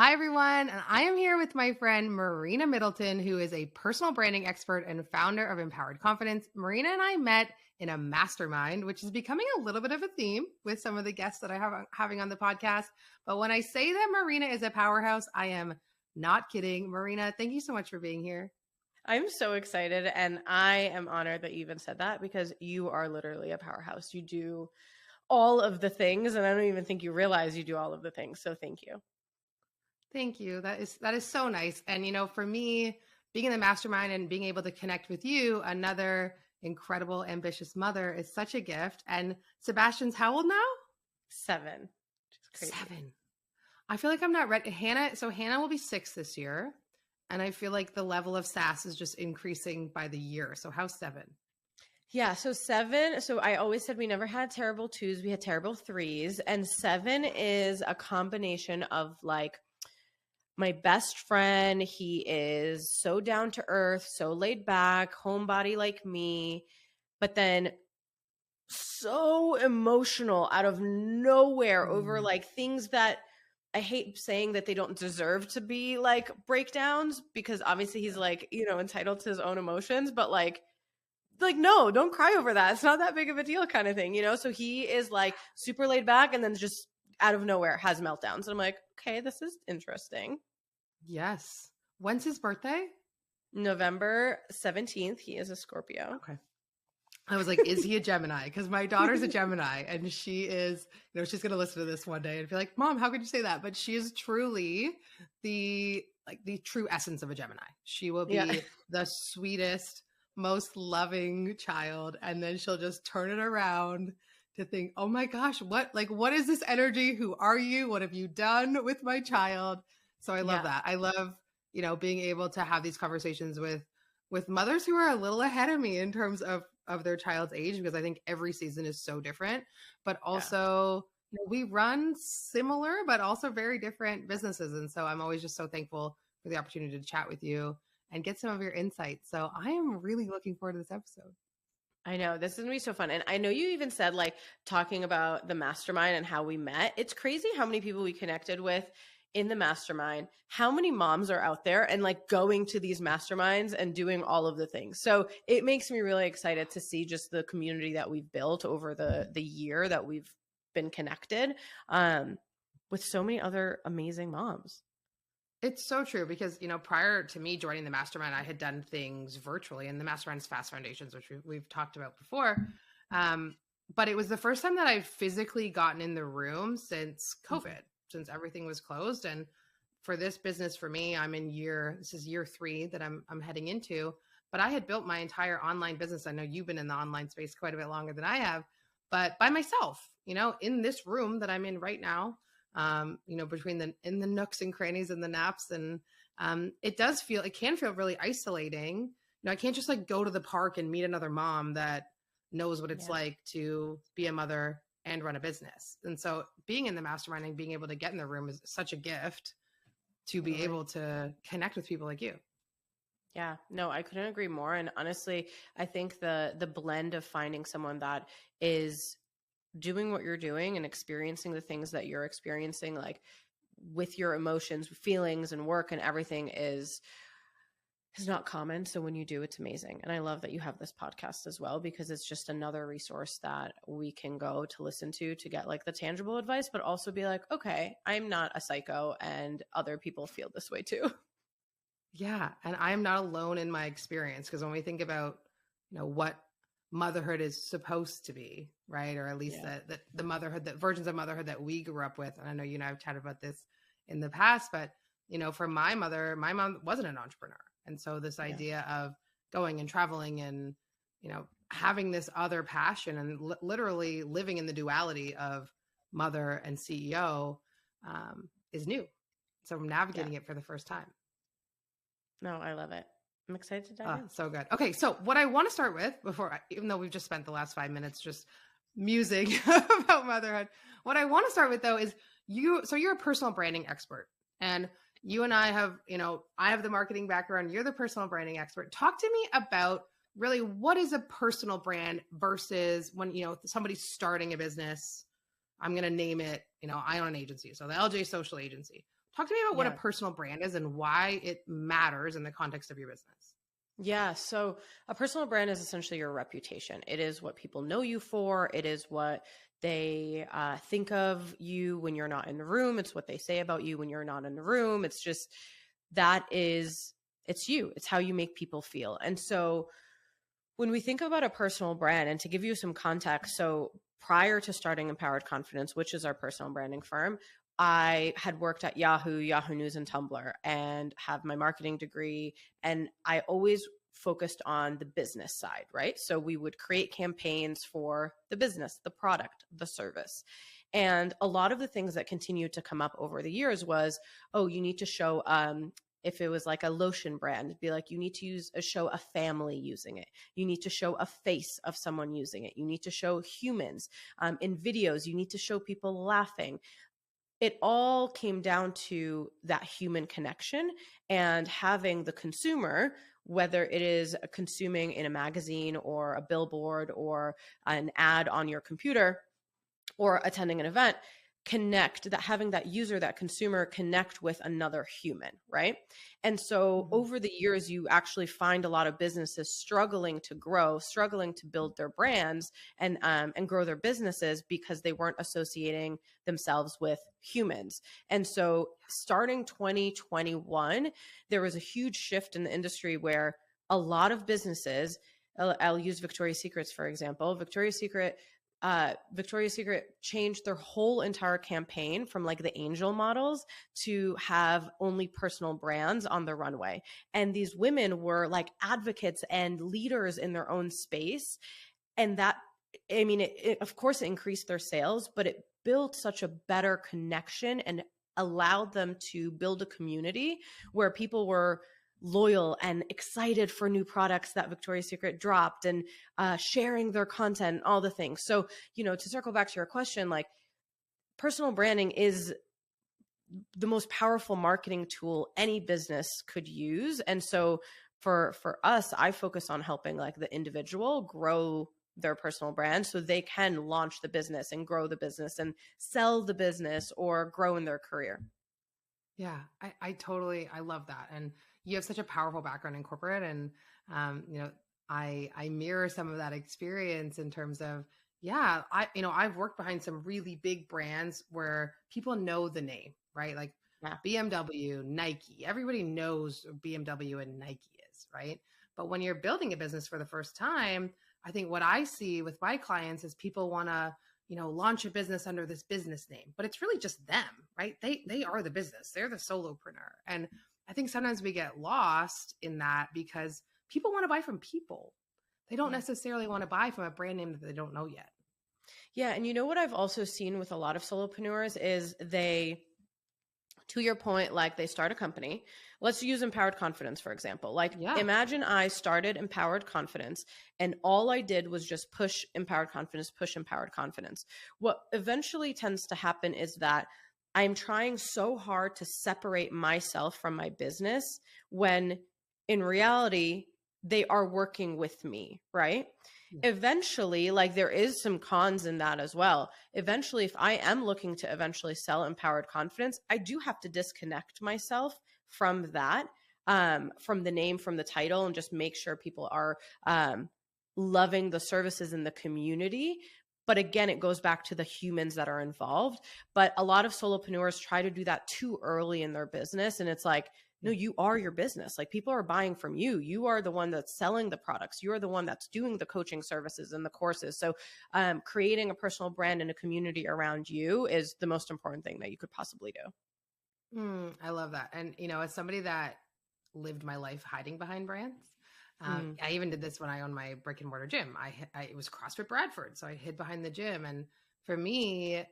Hi, everyone. And I am here with my friend Marina Middleton, who is a personal branding expert and founder of Empowered Confidence. Marina and I met in a mastermind, which is becoming a little bit of a theme with some of the guests that I have having on the podcast. But when I say that Marina is a powerhouse, I am not kidding. Marina, thank you so much for being here. I'm so excited, and I am honored that you even said that because you are literally a powerhouse. You do all of the things, and I don't even think you realize you do all of the things. So thank you. Thank you. That is so nice. And for me, being in the mastermind and being able to connect with you, another incredible, ambitious mother, is such a gift. And Sebastian's how old now? 7. Crazy. 7. I feel like I'm not ready. Hannah will be 6 this year. And I feel like the level of sass is just increasing by the year. So how's 7? Yeah, so 7. So I always said we never had terrible 2s, we had terrible 3s. And 7 is a combination of like my best friend. He is so down to earth, so laid back, homebody like me, but then so emotional out of nowhere over like things that I hate saying that they don't deserve to be like breakdowns, because obviously he's like, entitled to his own emotions, but like, no, don't cry over that. It's not that big of a deal kind of thing, So he is like super laid back and then just out of nowhere has meltdowns. And I'm like, okay, this is interesting. Yes. When's his birthday? November 17th. He is a Scorpio. Okay. I was like, is he a Gemini? Because my daughter's a Gemini and she is, she's going to listen to this one day and be like, Mom, how could you say that? But she is truly the true essence of a Gemini. She will be the sweetest, most loving child. And then she'll just turn it around to think, oh my gosh, what is this energy? Who are you? What have you done with my child? So I love that. I love, being able to have these conversations with mothers who are a little ahead of me in terms of their child's age, because I think every season is so different, but also we run similar, but also very different businesses. And so I'm always just so thankful for the opportunity to chat with you and get some of your insights. So I am really looking forward to this episode. I know this is gonna be so fun. And I know you even said like talking about the mastermind and how we met. It's crazy how many people we connected with in the mastermind, how many moms are out there and like going to these masterminds and doing all of the things. So it makes me really excited to see just the community that we've built over the year that we've been connected with so many other amazing moms. It's so true because, prior to me joining the mastermind, I had done things virtually, and the mastermind is Fast Foundations, which we've talked about before. But it was the first time that I've physically gotten in the room since COVID, since everything was closed. And for this business, for me, this is year 3 that I'm heading into, but I had built my entire online business. I know you've been in the online space quite a bit longer than I have, but by myself, in this room that I'm in right now, between in the nooks and crannies and the naps. And it can feel really isolating. I can't just like go to the park and meet another mom that knows what it's like to be a mother and run a business. And so being in the mastermind and being able to get in the room is such a gift to be able to connect with people like you. Yeah, no, I couldn't agree more. And honestly, I think the blend of finding someone that is doing what you're doing and experiencing the things that you're experiencing, like with your emotions, feelings, and work and everything is not common. So when you do, it's amazing. And I love that you have this podcast as well, because it's just another resource that we can go to listen to get like the tangible advice, but also be like, okay, I'm not a psycho and other people feel this way too. Yeah. And I am not alone in my experience, because when we think about, what motherhood is supposed to be, right? Or at least the motherhood, the versions of motherhood that we grew up with. And I know you and I have chatted about this in the past, but for my mom wasn't an entrepreneur. And so this idea of going and traveling and, having this other passion and literally living in the duality of mother and CEO is new. So I'm navigating it for the first time. No, I love it. I'm excited to dive in. So good. Okay. So what I want to start with even though we've just spent the last 5 minutes just musing about motherhood, what I want to start with though is you're a personal branding expert, and you and I have, I have the marketing background. You're the personal branding expert. Talk to me about really what is a personal brand versus when, somebody's starting a business. I'm going to name it, I own an agency. So the LJ Social Agency. Talk to me about what a Yeah. personal brand is and why it matters in the context of your business. Yeah. So a personal brand is essentially your reputation. It is what people know you for. It is what they think of you when you're not in the room. It's what they say about you when you're not in the room. It's just it's you. It's how you make people feel. And so when we think about a personal brand, and to give you some context, so prior to starting Empowered Confidence, which is our personal branding firm, I had worked at Yahoo, Yahoo News, and Tumblr, and have my marketing degree. And I always focused on the business side, right? So we would create campaigns for the business, the product, the service. And a lot of the things that continued to come up over the years was, oh, you need to show if it was like a lotion brand, it'd be like, you need to show a family using it. You need to show a face of someone using it. You need to show humans. In videos, you need to show people laughing. It all came down to that human connection and having the consumer, whether it is consuming in a magazine or a billboard or an ad on your computer or attending an event, having that user, that consumer connect with another human, right? And so over the years, you actually find a lot of businesses struggling to grow, struggling to build their brands and grow their businesses because they weren't associating themselves with humans. And so starting 2021, there was a huge shift in the industry where a lot of businesses, I'll use Victoria's Secrets, for example. Victoria's Secret changed their whole entire campaign from like the angel models to have only personal brands on the runway. And these women were like advocates and leaders in their own space. And that, I mean, it of course it increased their sales, but it built such a better connection and allowed them to build a community where people were loyal and excited for new products that Victoria's Secret dropped and sharing their content, all the things. So, to circle back to your question, like personal branding is the most powerful marketing tool any business could use. And so for us, I focus on helping like the individual grow their personal brand so they can launch the business and grow the business and sell the business or grow in their career. Yeah, I love that. And you have such a powerful background in corporate, and I mirror some of that experience in terms of, yeah, I've worked behind some really big brands where people know the name, right? Like Yeah. BMW, Nike, everybody knows BMW and Nike is, right? But when you're building a business for the first time, I think what I see with my clients is people want to launch a business under this business name, but it's really just them, right? They are the business. They're the solopreneur. And I think sometimes we get lost in that because people want to buy from people. They don't necessarily want to buy from a brand name that they don't know yet. Yeah. And what I've also seen with a lot of solopreneurs is to your point, like they start a company. Let's use Empowered Confidence, for example. Like imagine I started Empowered Confidence and all I did was just push Empowered Confidence. What eventually tends to happen is that I'm trying so hard to separate myself from my business when in reality, they are working with me, right? Eventually, like there is some cons in that as well. Eventually, if I am looking to eventually sell Empowered Confidence, I do have to disconnect myself from that, from the name, from the title, and just make sure people are loving the services in the community. But again, it goes back to the humans that are involved. But a lot of solopreneurs try to do that too early in their business. And it's like, no, you are your business. Like people are buying from you. You are the one that's selling the products. You are the one that's doing the coaching services and the courses. So creating a personal brand and a community around you is the most important thing that you could possibly do. I love that. And, as somebody that lived my life hiding behind brands, I even did this when I owned my brick and mortar gym. It was CrossFit Bradford. So I hid behind the gym. And for me,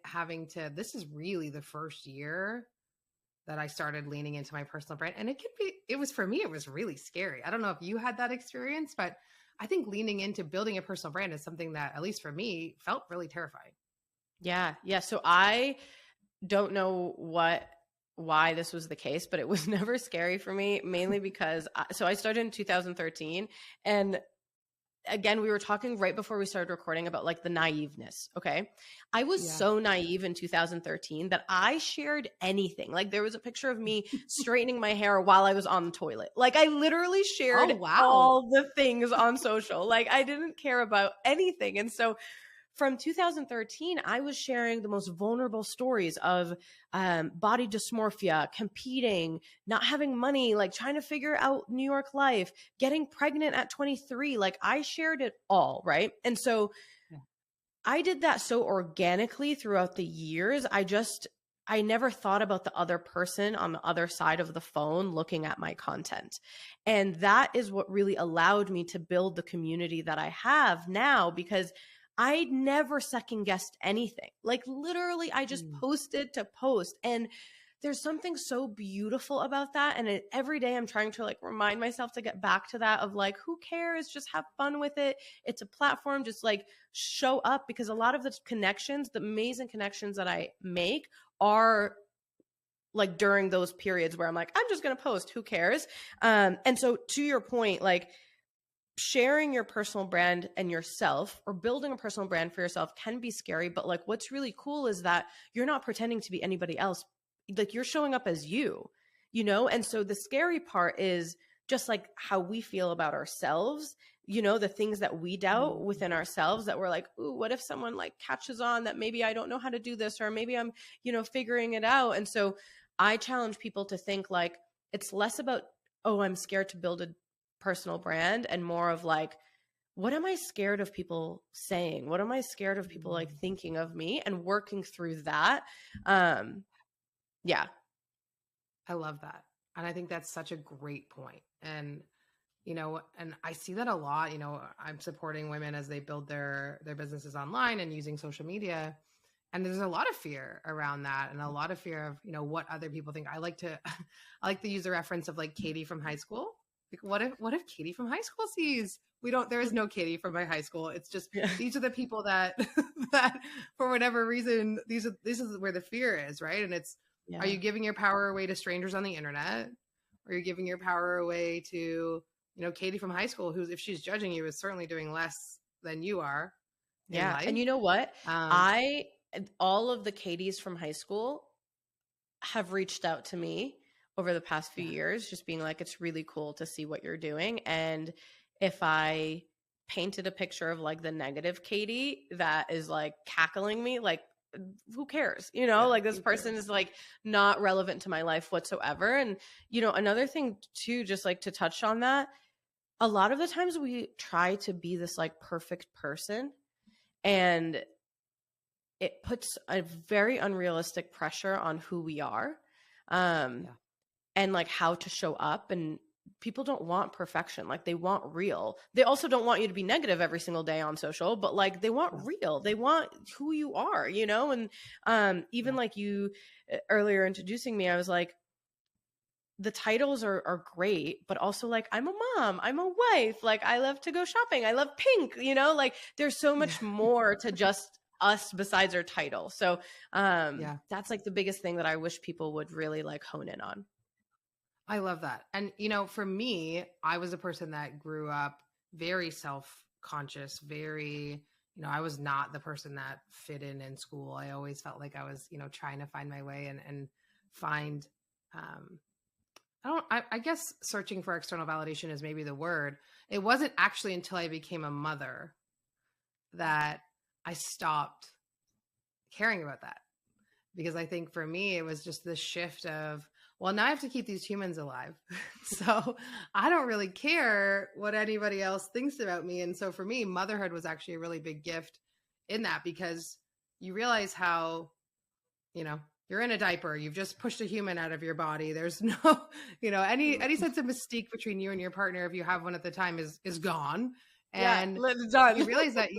this is really the first year that I started leaning into my personal brand. And for me, it was really scary. I don't know if you had that experience, but I think leaning into building a personal brand is something that, at least for me, felt really terrifying. Yeah. Yeah. So I don't know why this was the case, but it was never scary for me, mainly because I started in 2013 and again, we were talking right before we started recording about like the naiveness. Okay. I was Yeah. so naive in 2013 that I shared anything. Like there was a picture of me straightening my hair while I was on the toilet. Like I literally shared Oh, wow. all the things on social. Like I didn't care about anything. And so from 2013, I was sharing the most vulnerable stories of body dysmorphia, competing, not having money, like trying to figure out New York life, getting pregnant at 23. Like I shared it all, right? And so Yeah. I did that so organically throughout the years. I never thought about the other person on the other side of the phone looking at my content. And that is what really allowed me to build the community that I have now, because I never second guessed anything. Like literally, I just posted to post. And there's something so beautiful about that. And every day I'm trying to like remind myself to get back to that of like, who cares? Just have fun with it. It's a platform. Just like show up, because a lot of the connections, the amazing connections that I make are like during those periods where I'm like, I'm just going to post, who cares? And so to your point, like sharing your personal brand and yourself, or building a personal brand for yourself, can be scary. But like, what's really cool is that you're not pretending to be anybody else. Like you're showing up as you know? And so the scary part is just like how we feel about ourselves, you know, the things that we doubt within ourselves, that we're like, ooh, what if someone like catches on that maybe I don't know how to do this, or maybe I'm, you know, figuring it out. And so I challenge people to think like, it's less about, oh, I'm scared to build a personal brand, and more of like, what am I scared of people saying? What am I scared of people like thinking of me, and working through that. Yeah. I love that. And I think that's such a great point. And, you know, and I see that a lot. You know, I'm supporting women as they build their businesses online and using social media. And there's a lot of fear around that, and a lot of fear of, you know, what other people think. I like to I like to use a reference of like Katie from high school. Like what if Katie from high school sees? There is no Katie from my high school. It's just Yeah. these are the people that that for whatever reason, this is where the fear is, right? And it's, are Yeah. you giving your power away to strangers on the internet? Or are you giving your power away to, you know, Katie from high school, who's, if she's judging you, is certainly doing less than you are in Yeah. And life. you know what? Um, All of the Katies from high school have reached out to me over the past few yeah. years, just being like, it's really cool to see what you're doing. And if I painted a picture of like the negative Katie that is like cackling me, like, who cares? You know, Yeah, like this who person cares? is like not relevant to my life whatsoever. And, you know, another thing too, just like to touch on that, a lot of the times we try to be this like perfect person, and it puts a very unrealistic pressure on who we are, um, Yeah. and like how to show up. And people don't want perfection. Like they want real. They also don't want you to be negative every single day on social, but like they want Yeah. real. They want who you are, you know? And even Yeah. like you earlier introducing me, I was like, the titles are great, but also like, I'm a mom, I'm a wife, like I love to go shopping, I love pink, you know, like there's so Yeah. much more to just us besides our title. So Yeah. that's like the biggest thing that I wish people would really like hone in on. I love that. And, you know, for me, I was a person that grew up very self-conscious, very, you know, I was not the person that fit in school. I always felt like I was, you know, trying to find my way and find, um, I guess searching for external validation is maybe the word. It wasn't actually until I became a mother that I stopped caring about that. Because I think for me, it was just this shift of, well, now I have to keep these humans alive. So I don't really care what anybody else thinks about me. And so for me, motherhood was actually a really big gift in that, because you realize how, you know, you're in a diaper, you've just pushed a human out of your body. There's no, you know, any sense of mystique between you and your partner, if you have one at the time, is gone. Yeah, And it's you done. realize that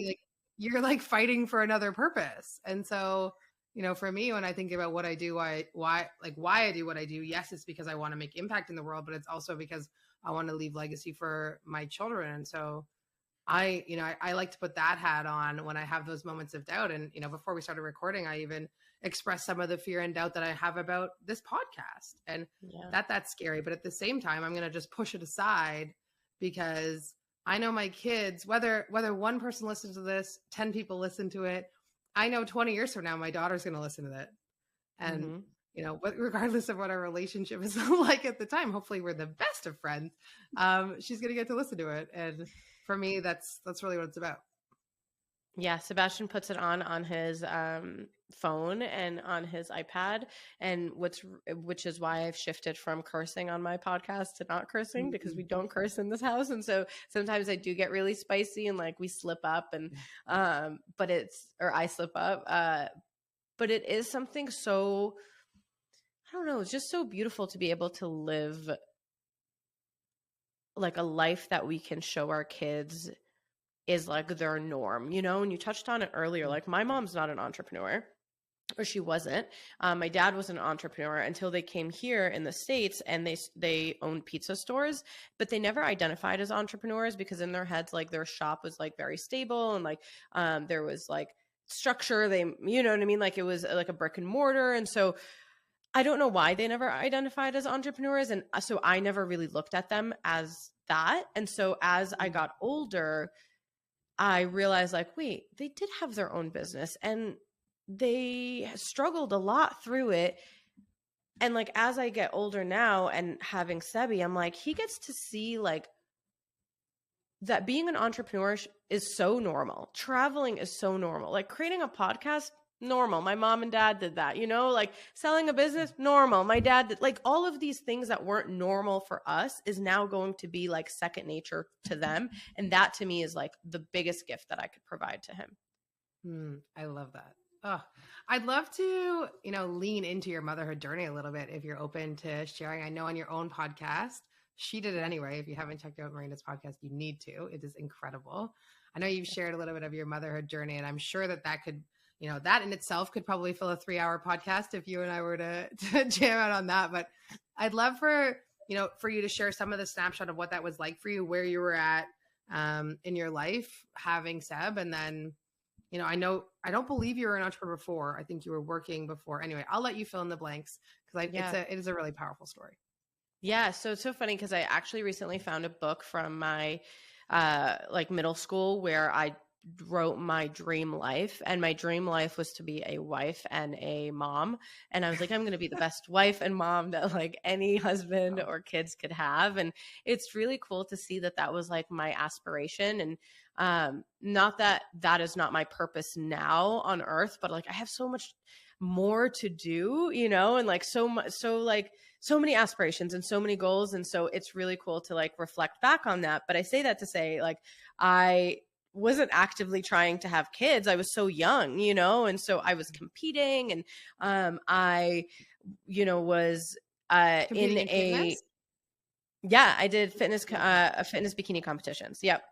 you're like fighting for another purpose. And so, you know, for me, when I think about what I do, why I do what I do, yes, it's because I want to make impact in the world, but it's also because I want to leave legacy for my children. And so I like to put that hat on when I have those moments of doubt. And, you know, before we started recording, I even expressed some of the fear and doubt that I have about this podcast, and Yeah. that's scary. But at the same time, I'm going to just push it aside, because I know my kids, whether one person listens to this, 10 people listen to it, I know 20 years from now, my daughter's going to listen to that. And, Mm-hmm. regardless of what our relationship is like at the time, hopefully we're the best of friends. She's going to get to listen to it. And for me, that's really what it's about. Yeah, Sebastian puts it on his phone and on his iPad, and which is why I've shifted from cursing on my podcast to not cursing, because we don't curse in this house, and so sometimes I do get really spicy and like we slip up, and or I slip up, but it is something so, I don't know, it's just so beautiful to be able to live like a life that we can show our kids is like their norm, and you touched on it earlier. Like my mom's not an entrepreneur, or she wasn't. My dad was an entrepreneur until they came here in the States, and they owned pizza stores, but they never identified as entrepreneurs because in their heads, like their shop was like very stable, and like there was like structure. They, you know what I mean? Like it was like a brick and mortar. And so I don't know why they never identified as entrepreneurs. And so I never really looked at them as that. And so as I got older, I realized like, wait, they did have their own business and they struggled a lot through it. And like, as I get older now and having Sebi, I'm like, he gets to see like that being an entrepreneur is so normal. Traveling is so normal. Like creating a podcast, normal. My mom and dad did that, like selling a business, normal. My dad did, like all of these things that weren't normal for us is now going to be like second nature to them. And that to me is like the biggest gift that I could provide to him. I love that. Oh, I'd love to, lean into your motherhood journey a little bit if you're open to sharing. I know on your own podcast, she did it anyway. If you haven't checked out Marina's podcast, you need to. It is incredible. I know you've shared a little bit of your motherhood journey, and I'm sure that could, that in itself could probably fill a 3-hour podcast if you and I were to jam out on that. But I'd love for you to share some of the snapshot of what that was like for you, where you were at in your life having Seb. And then, I don't believe you were an entrepreneur before. I think you were working before. Anyway, I'll let you fill in the blanks because it is a really powerful story. Yeah. So it's so funny because I actually recently found a book from my like middle school where I wrote my dream life, and my dream life was to be a wife and a mom. And I was like, I'm going to be the best wife and mom that like any husband or kids could have. And it's really cool to see that was like my aspiration. And not that is not my purpose now on earth, but like I have so much more to do, and like so many aspirations and so many goals. And so it's really cool to like reflect back on that. But I say that to say like, I wasn't actively trying to have kids. I was so young, and so I was competing, and I, was in a, yeah, I did fitness bikini competitions. Yep.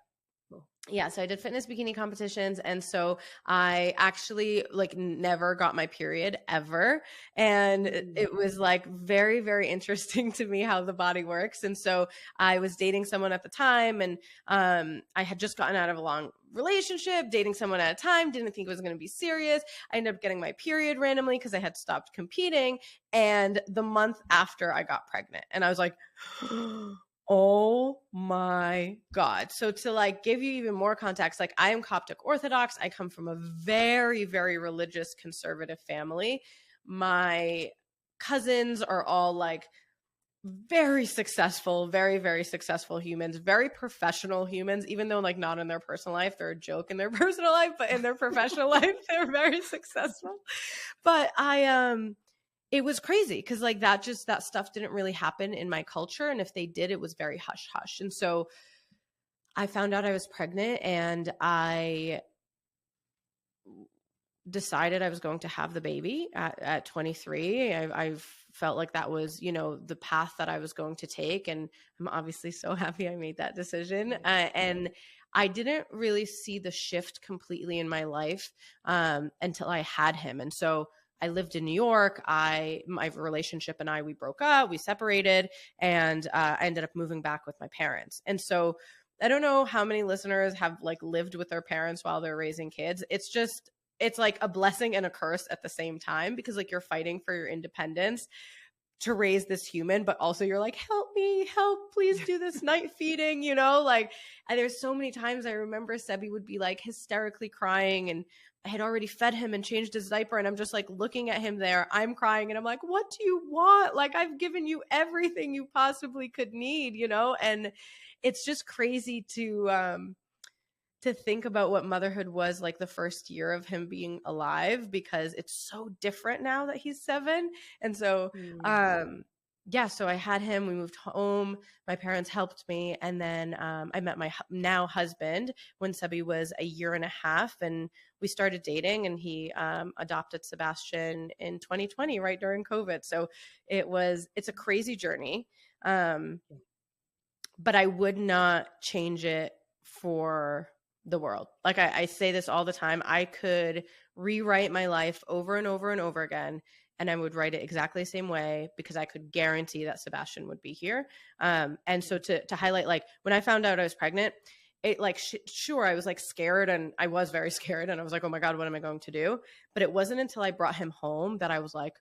Yeah. So I did fitness bikini competitions. And so I actually like never got my period ever. And it was like very, very interesting to me how the body works. And so I was dating someone at the time, and I had just gotten out of a long relationship, dating someone at a time, didn't think it was going to be serious. I ended up getting my period randomly because I had stopped competing. And the month after I got pregnant, and I was like, oh my God. So to like give you even more context, like I am Coptic Orthodox. I come from a very, very religious conservative family. My cousins are all like very successful, very, very successful humans, very professional humans, even though like not in their personal life, they're a joke in their personal life, but in their professional life, they're very successful. But it was crazy because like that stuff didn't really happen in my culture. And if they did, it was very hush hush. And so I found out I was pregnant, and I decided I was going to have the baby at 23. I felt like that was, the path that I was going to take. And I'm obviously so happy I made that decision. And I didn't really see the shift completely in my life until I had him. And so I lived in New York. My relationship and we broke up, we separated, and I ended up moving back with my parents. And so I don't know how many listeners have like lived with their parents while they're raising kids. It's like a blessing and a curse at the same time, because like you're fighting for your independence. to raise this human, but also you're like, help me, help, please do this night feeding, you know, like, and there's so many times I remember Sebi would be like hysterically crying, and I had already fed him and changed his diaper, and I'm just like looking at him there, I'm crying, and I'm like, what do you want? Like, I've given you everything you possibly could need, you know? And it's just crazy to think about what motherhood was like the first year of him being alive, because it's so different now that he's 7. And so, yeah, so I had him, we moved home, my parents helped me. And then I met my now husband when Sebi was a year and a half, and we started dating, and he adopted Sebastian in 2020, right during COVID. So it's a crazy journey. But I would not change it for the world. Like I say this all the time, I could rewrite my life over and over and over again, and I would write it exactly the same way, because I could guarantee that Sebastian would be here. And so to highlight, like when I found out I was pregnant, it like, sure, I was like scared, and I was very scared, and I was like, oh my God, what am I going to do? But it wasn't until I brought him home that I was like,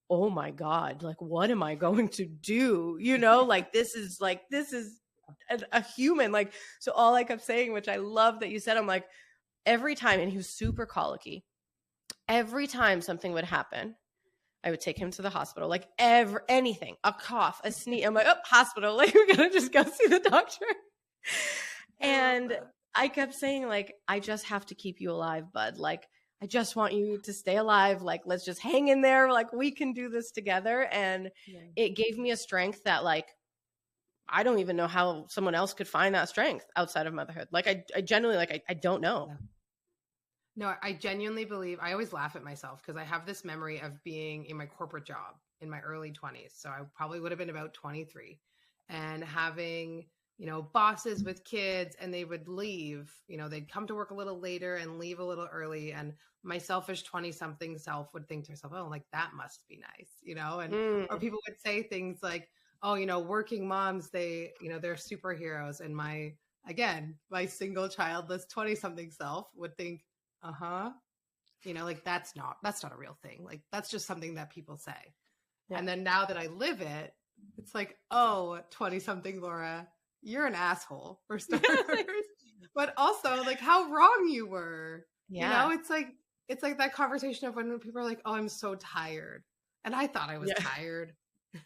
oh my God, like, what am I going to do? You know, like, this is a human. Like, so all I kept saying, which I love that you said, I'm like, every time, and he was super colicky, every time something would happen, I would take him to the hospital, like anything, a cough, a sneeze. I'm like, oh, hospital, like, we're gonna just go see the doctor. And I kept saying, like, I just have to keep you alive, bud. Like, I just want you to stay alive. Like, let's just hang in there. Like, we can do this together. And it gave me a strength that, like, I don't even know how someone else could find that strength outside of motherhood. Like, I genuinely, like, I don't know. Yeah. No, I genuinely believe, I always laugh at myself because I have this memory of being in my corporate job in my early 20s. So I probably would have been about 23, and having, you know, bosses with kids, and they would leave, you know, they'd come to work a little later and leave a little early. And my selfish 20 something self would think to herself, oh, like, that must be nice, you know? And, or people would say things like, oh, you know, working moms, they, you know, they're superheroes. And my single childless 20 something self would think, you know, like, that's not a real thing. Like, that's just something that people say. Yeah. And then now that I live it, it's like, oh, 20 something Laura, you're an asshole for starters, but also, like, how wrong you were. Yeah. You know, it's like that conversation of when people are like, oh, I'm so tired. And I thought I was tired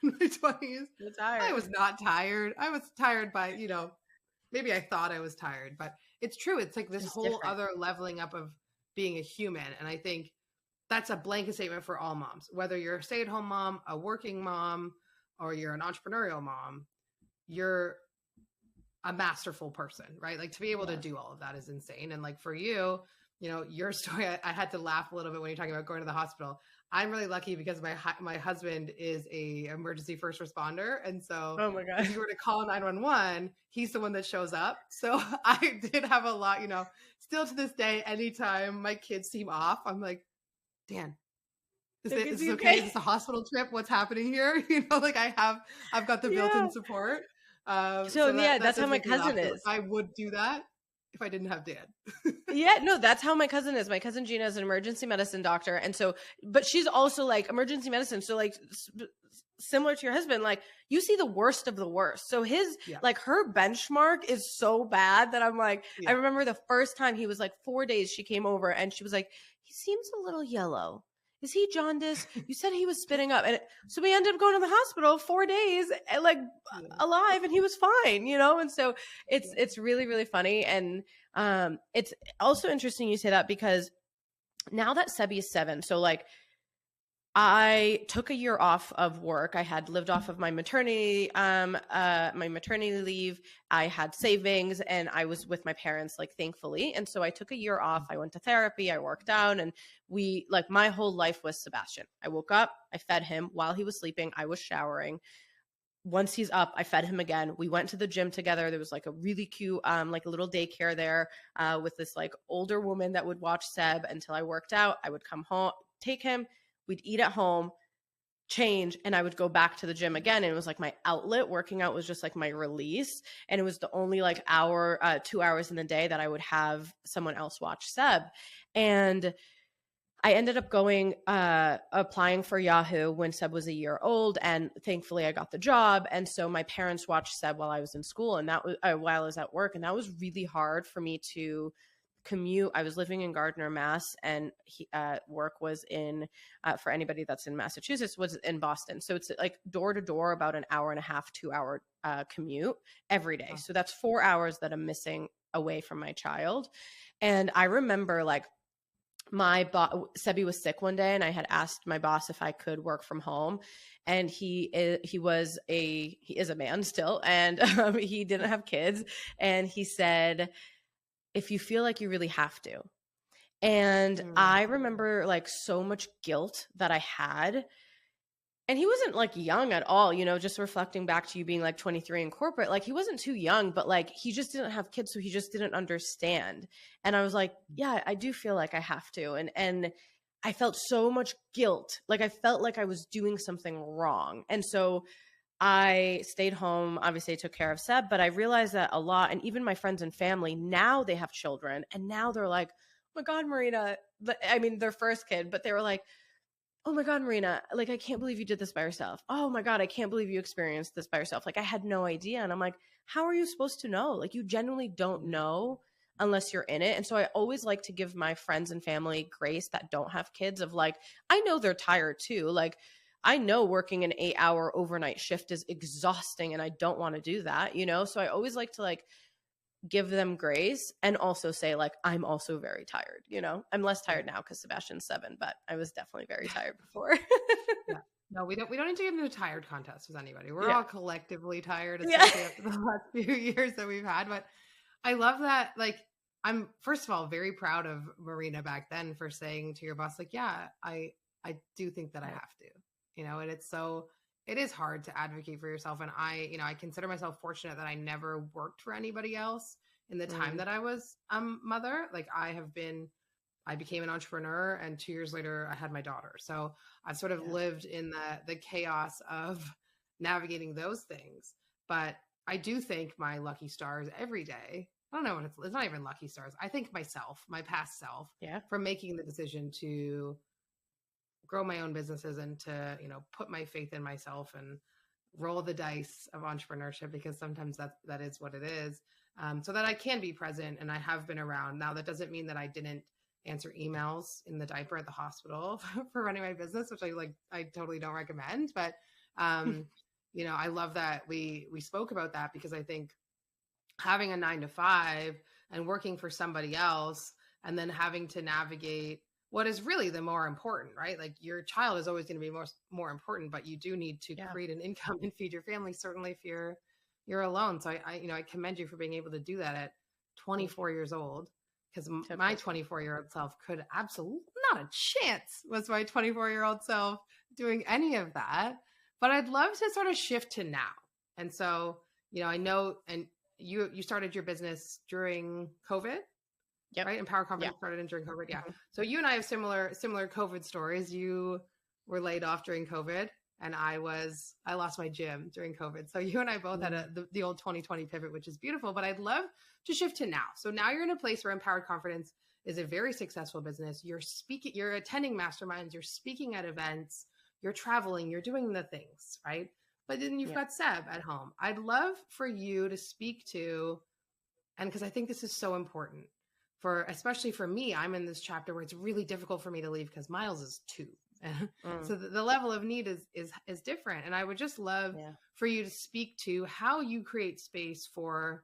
in my 20s. You're tired. I was not tired. I was tired by, you know, maybe I thought I was tired, but it's true. It's like this whole other leveling up of being a human. And I think that's a blanket statement for all moms, whether you're a stay-at-home mom, a working mom, or you're an entrepreneurial mom, you're a masterful person, right? Like, to be able to do all of that is insane. And like, for you, you know, your story, I had to laugh a little bit when you're talking about going to the hospital. I'm really lucky because my husband is a emergency first responder. And so oh my God, if you were to call 911, he's the one that shows up. So I did have a lot, you know, still to this day, anytime my kids seem off, I'm like, Dan, is this okay? Is this a hospital trip? What's happening here? You know, like, I've got the built-in support. So that's how my cousin is. I would do that if I didn't have Dan. That's how my cousin is. My cousin Gina is an emergency medicine doctor. And so, but she's also like emergency medicine. So like similar to your husband, like, you see the worst of the worst. So his, like, her benchmark is so bad that I'm like, I remember the first time he was like 4 days, she came over and she was like, he seems a little yellow. Is he jaundice? You said he was spitting up. And so we ended up going to the hospital 4 days, like, alive, and he was fine, you know? And so it's really, really funny. And it's also interesting you say that, because now that Sebi is 7, so like, I took a year off of work. I had lived off of my maternity leave. I had savings, and I was with my parents, like, thankfully. And so I took a year off. I went to therapy. I worked out, and my whole life was Sebastian. I woke up, I fed him while he was sleeping. I was showering. Once he's up, I fed him again. We went to the gym together. There was like a really cute, like a little daycare there, with this like older woman that would watch Seb until I worked out. I would come home, take him. We'd eat at home, change, and I would go back to the gym again. And it was like my outlet. Working out was just like my release. And it was the only like 2 hours in the day that I would have someone else watch Seb. And I ended up going, applying for Yahoo when Seb was a year old, and thankfully I got the job. And so my parents watched Seb while I was in school, and that was while I was at work, and that was really hard for me to commute. I was living in Gardner, Mass, and work was in, for anybody that's in Massachusetts, was in Boston. So it's like door to door, about an hour and a half, 2 hour commute every day. So that's 4 hours that I'm missing away from my child. And I remember like Sebi was sick one day, and I had asked my boss if I could work from home, and he is a man still, and he didn't have kids, and he said, if you feel like you really have to. And I remember like so much guilt that I had. And he wasn't like young at all, you know, just reflecting back to you being like 23 in corporate, like he wasn't too young, but like he just didn't have kids. So he just didn't understand. And I was like, yeah, I do feel like I have to. And I felt so much guilt. Like I felt like I was doing something wrong. And so I stayed home. Obviously I took care of Seb, but I realized that a lot. And even my friends and family, now they have children, and now they're like, oh my God, Marina, I mean, their first kid, but they were like, oh my God, Marina, like, I can't believe you did this by yourself. Oh my God, I can't believe you experienced this by yourself. Like, I had no idea. And I'm like, how are you supposed to know? Like, you genuinely don't know unless you're in it. And so I always like to give my friends and family grace that don't have kids, of like, I know they're tired too. Like, I know working an 8-hour overnight shift is exhausting, and I don't want to do that, you know? So I always like to like give them grace, and also say like, I'm also very tired, you know. I'm less tired now because Sebastian's 7, but I was definitely very tired before. Yeah. No, we don't need to get into a tired contest with anybody. We're Yeah. all collectively tired, Yeah. especially after the last few years that we've had. But I love that. Like, I'm first of all very proud of Marina back then for saying to your boss, like, yeah, I do think that I have to, you know. And it is hard to advocate for yourself. And I consider myself fortunate that I never worked for anybody else in the time that I was mother. Like, I became an entrepreneur, and 2 years later I had my daughter. So I've sort of lived in the chaos of navigating those things. But I do thank my lucky stars every day. I don't know what it's not even lucky stars. I thank myself, my past self, for making the decision to grow my own businesses and to, you know, put my faith in myself and roll the dice of entrepreneurship, because sometimes that is what it is. So that I can be present, and I have been around. Now, that doesn't mean that I didn't answer emails in the diaper at the hospital for running my business, which I totally don't recommend. But, you know, I love that we spoke about that, because I think having a 9 to 5 and working for somebody else, and then having to navigate what is really the more important, right? Like, your child is always going to be more important, but you do need to create an income and feed your family, certainly if you're alone. So I commend you for being able to do that at 24 years old, because my 24-year-old self could absolutely not a chance was my 24-year-old self doing any of that. But I'd love to sort of shift to now. And so, you know, I know, and you started your business during COVID. Yep. Right. Empower Confidence started during COVID. Yeah. So you and I have similar COVID stories. You were laid off during COVID, and I lost my gym during COVID. So you and I both had the old 2020 pivot, which is beautiful. But I'd love to shift to now. So now you're in a place where Empowered Confidence is a very successful business. You're speaking, you're attending masterminds, you're speaking at events, you're traveling, you're doing the things, right? But then you've got Seb at home. I'd love for you to speak to, and because I think this is so important, especially for me, I'm in this chapter where it's really difficult for me to leave because Miles is 2. So the level of need is different. And I would just love for you to speak to how you create space for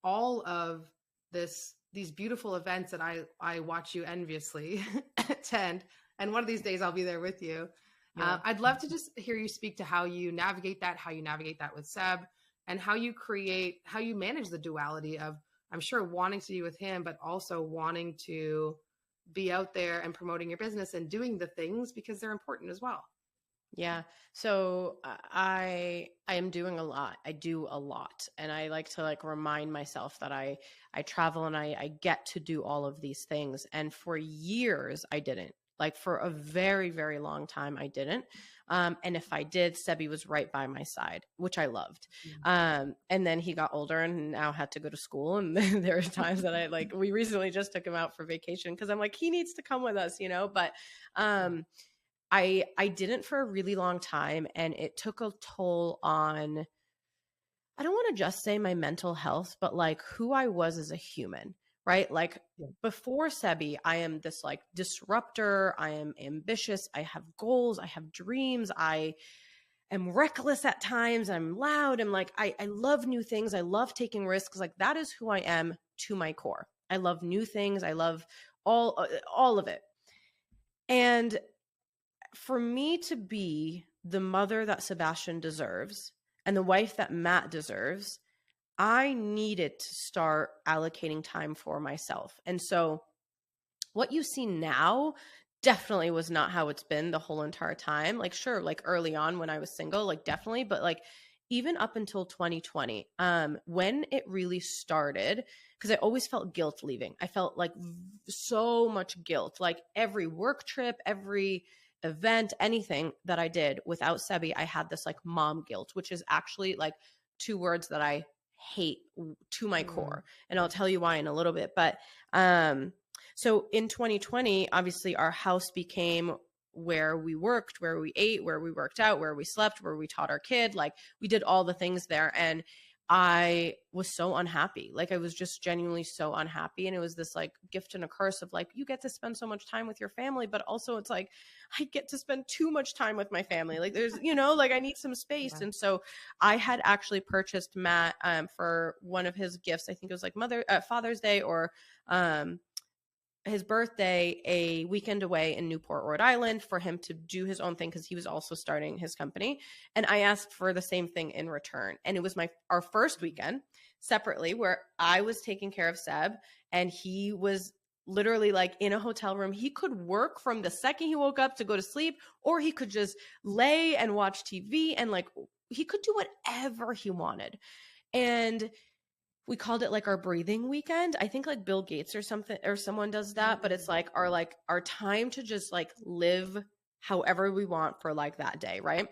all of these beautiful events that I watch you enviously attend. And one of these days I'll be there with you. I'd love to just hear you speak to how you navigate that with Seb, and how you manage the duality of, I'm sure, wanting to be with him, but also wanting to be out there and promoting your business and doing the things because they're important as well. Yeah. So I am doing a lot. I do a lot. And I like to remind myself that I travel and I get to do all of these things. And for years I didn't. Like for a very, very long time, I didn't. And if I did, Sebi was right by my side, which I loved. And then he got older and now had to go to school. And there are times that I like, we recently just took him out for vacation because I'm like, he needs to come with us, you know? But I didn't for a really long time, and it took a toll on, I don't want to just say my mental health, but like who I was as a human, right? Like before Sebi, I am this like disruptor. I am ambitious. I have goals. I have dreams. I am reckless at times. I'm loud. I'm like, I love new things. I love taking risks. Like that is who I am to my core. I love new things. I love all of it. And for me to be the mother that Sebastian deserves and the wife that Matt deserves, I needed to start allocating time for myself. And so what you see now definitely was not how it's been the whole entire time. Like, sure, like early on when I was single, like definitely, but like even up until 2020, when it really started, because I always felt guilt leaving. I felt like so much guilt, like every work trip, every event, anything that I did without Sebi, I had this like mom guilt, which is actually like two words that I hate to my core. And I'll tell you why in a little bit. But so in 2020, obviously our house became where we worked, where we ate, where we worked out, where we slept, where we taught our kid. Like we did all the things there. And I was so unhappy. Like I was just genuinely so unhappy. And it was this like gift and a curse of like, you get to spend so much time with your family, but also it's like, I get to spend too much time with my family. Like there's, you know, like I need some space. And so I had actually purchased Matt for one of his gifts. I think it was like Father's Day or his birthday, a weekend away in Newport, Rhode Island for him to do his own thing because he was also starting his company. And I asked for the same thing in return. And it was our first weekend separately where I was taking care of Seb and he was literally like in a hotel room. He could work from the second he woke up to go to sleep, or he could just lay and watch TV and like he could do whatever he wanted. And we called it like our breathing weekend. I think like Bill Gates or something or someone does that, but it's like our time to just like live however we want for like that day, right?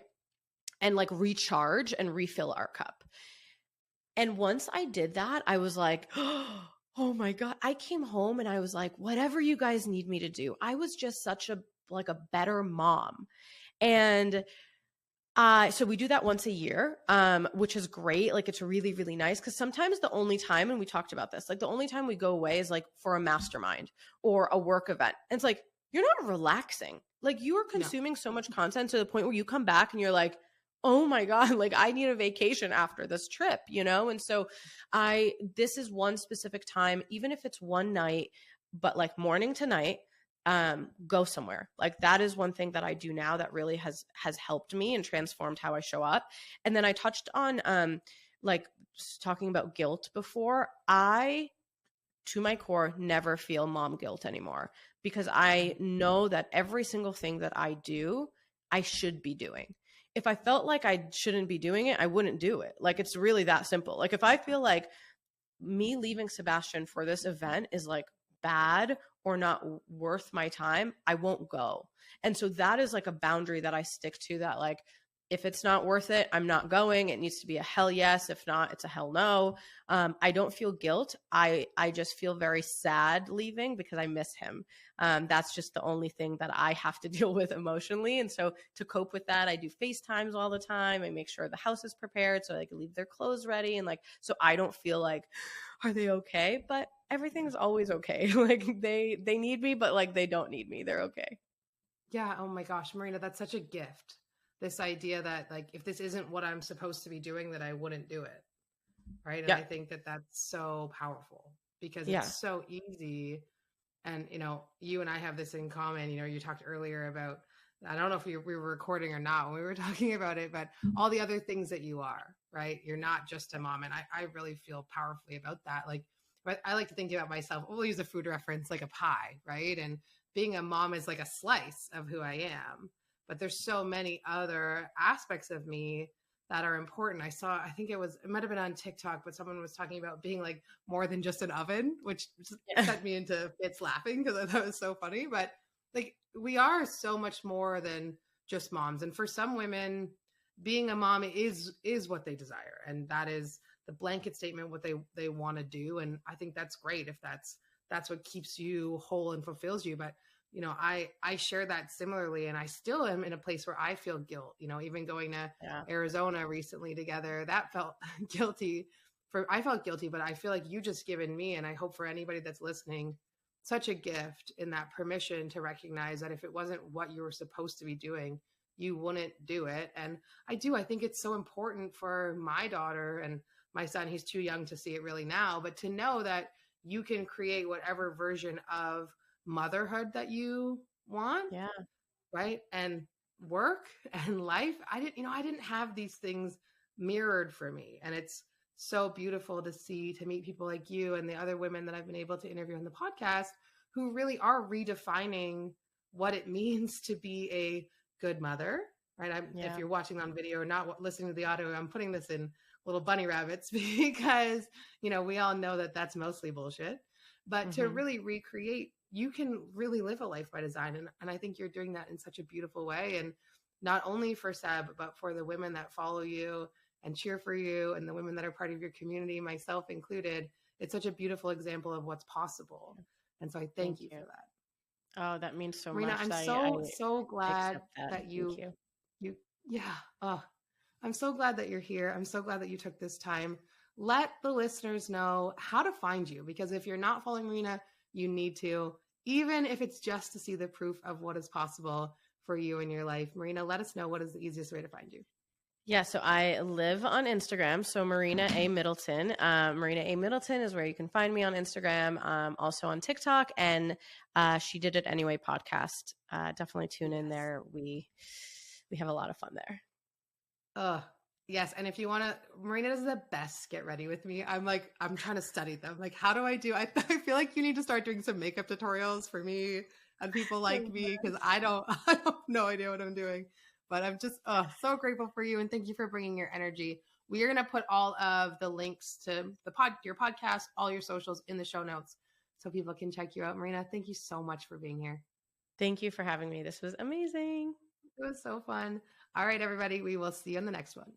And like recharge and refill our cup. And once I did that, I was like, oh my God. I came home and I was like, whatever you guys need me to do. I was just such a better mom. And so we do that once a year, which is great. Like it's really, really nice because sometimes the only time, and we talked about this, like the only time we go away is like for a mastermind or a work event. And it's like, you're not relaxing. Like you are consuming so much content to the point where you come back and you're like, oh my God, like I need a vacation after this trip, you know? And so this is one specific time, even if it's one night, but like morning to night, go somewhere. Like that is one thing that I do now that really has helped me and transformed how I show up. And then I touched on like talking about guilt before. I, to my core, never feel mom guilt anymore because I know that every single thing that I do, I should be doing. If I felt like I shouldn't be doing it, I wouldn't do it. Like it's really that simple. Like if I feel like me leaving Sebastian for this event is like bad or not worth my time, I won't go. And so that is like a boundary that I stick to, that like, if it's not worth it, I'm not going. It needs to be a hell yes. If not, it's a hell no. I don't feel guilt. I just feel very sad leaving because I miss him. That's just the only thing that I have to deal with emotionally. And so to cope with that, I do FaceTimes all the time. I make sure the house is prepared so I can leave their clothes ready. And like, so I don't feel like, are they okay? But everything's always okay. Like they need me, but like they don't need me. They're okay. Yeah. Oh my gosh, Marina, that's such a gift. This idea that like, if this isn't what I'm supposed to be doing, that I wouldn't do it. Right. And I think that that's so powerful because it's so easy. And, you know, you and I have this in common. You know, you talked earlier about, I don't know if we were recording or not when we were talking about it, but all the other things that you are, right? You're not just a mom. And I really feel powerfully about that. Like, but I like to think about myself, we'll use a food reference, like a pie, right? And being a mom is like a slice of who I am. But there's so many other aspects of me that are important. I think it might've been on TikTok, but someone was talking about being like more than just an oven, which sent me into fits laughing because I thought it was so funny. But like we are so much more than just moms. And for some women, being a mom is what they desire. And that is the blanket statement, what they want to do. And I think that's great if that's what keeps you whole and fulfills you. But I share that similarly, and I still am in a place where I feel guilt. Even going to Arizona recently together, that felt guilty. I felt guilty, but I feel like you just given me, and I hope for anybody that's listening, such a gift in that permission to recognize that if it wasn't what you were supposed to be doing, you wouldn't do it. And I think it's so important for my daughter and my son. He's too young to see it really now, but to know that you can create whatever version of motherhood that you want. Yeah. Right. And work and life. I didn't have these things mirrored for me. And it's so beautiful to meet people like you and the other women that I've been able to interview on the podcast who really are redefining what it means to be a good mother. Right. If you're watching on video or not listening to the audio, I'm putting this in little bunny rabbits because, we all know that that's mostly bullshit, but to really recreate, you can really live a life by design. And I think you're doing that in such a beautiful way. And not only for Seb, but for the women that follow you and cheer for you and the women that are part of your community, myself included. It's such a beautiful example of what's possible. And so I thank you for that. Oh, that means so Marina, much. I'm so glad that you I'm so glad that you're here. I'm so glad that you took this time. Let the listeners know how to find you, because if you're not following Marina, you need to, even if it's just to see the proof of what is possible for you in your life. Marina, let us know what is the easiest way to find you. Yeah, so I live on Instagram. So Marina A. Middleton. Marina A. Middleton is where you can find me on Instagram. Also on TikTok, and She Did It Anyway podcast. Definitely tune in there. We have a lot of fun there. Yes. And if you want to, Marina does the best get ready with me. I'm trying to study them. Like, how do I do? I feel like you need to start doing some makeup tutorials for me and people like me, because I have no idea what I'm doing. But I'm just so grateful for you. And thank you for bringing your energy. We are going to put all of the links to your podcast, all your socials in the show notes so people can check you out. Marina, thank you so much for being here. Thank you for having me. This was amazing. It was so fun. All right, everybody. We will see you in the next one.